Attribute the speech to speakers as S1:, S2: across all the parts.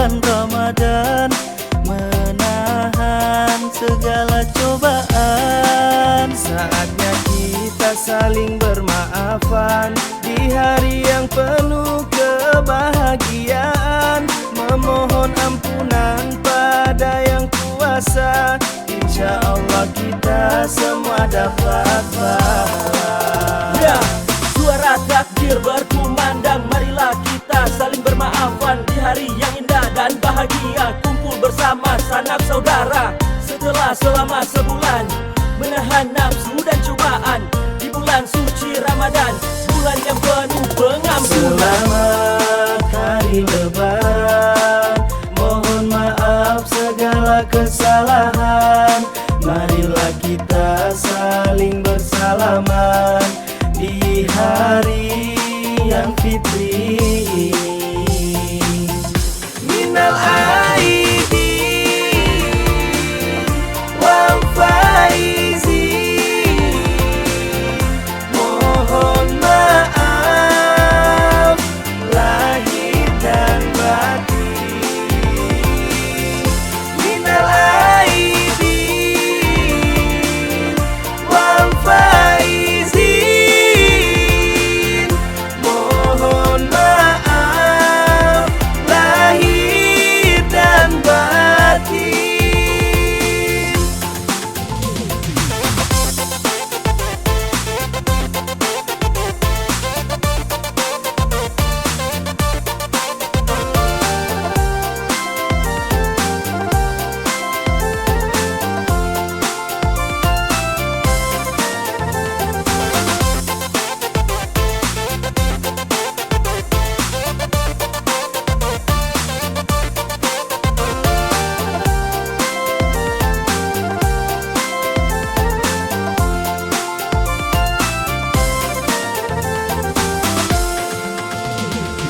S1: bulan Ramadan, menahan segala cobaan. Saatnya kita saling bermaafan di hari yang penuh kebahagiaan, memohon ampunan pada yang kuasa. Insya Allah kita semua dapat pahala.
S2: Ya, suara takbir berkumandang, marilah kita saling bermaafan di hari yang indah dan bahagia, kumpul bersama sanak saudara. Setelah selama sebulan menahan nafsu dan cobaan, di bulan suci Ramadan, bulan yang penuh pengampunan.
S1: Selamat hari lebaran, mohon maaf segala kesalahan. Marilah kita saling bersalaman di hari yang fitri. Minal aidin wal faizin, mohon maaf lahir dan batin. Minal aidin wal faizin, mohon maaf lahir dan batin.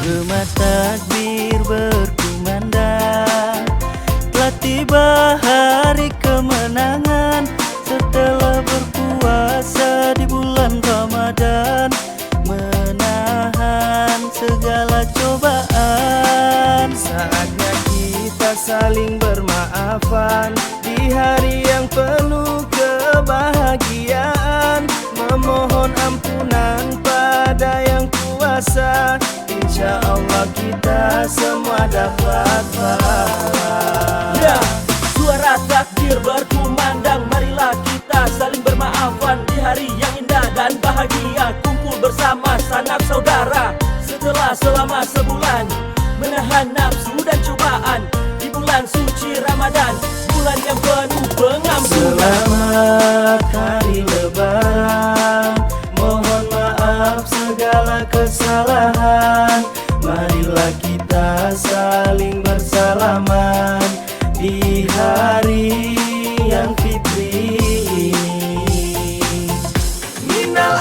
S1: Gema takbir berkumandang, telah tiba hari kemenangan. Setelah berpuasa di bulan Ramadan, menahan segala cobaan. Saatnya kita saling bermaafan di hari yang penuh kebahagiaan, memohon ampunan pada yang kuasa. Insya Allah kita semua dapat pahala.
S2: Ya, suara takbir berkumandang, marilah kita saling bermaafan di hari yang indah dan bahagia, kumpul bersama sanak saudara. Setelah selama sebulan menahan nafsu dan cobaan, di bulan suci Ramadan, bulan yang penuh pengampunan.
S1: Selamat hari lebaran, mohon maaf segala kesalahan. Marilah kita saling bersalaman di hari yang fitri. Minal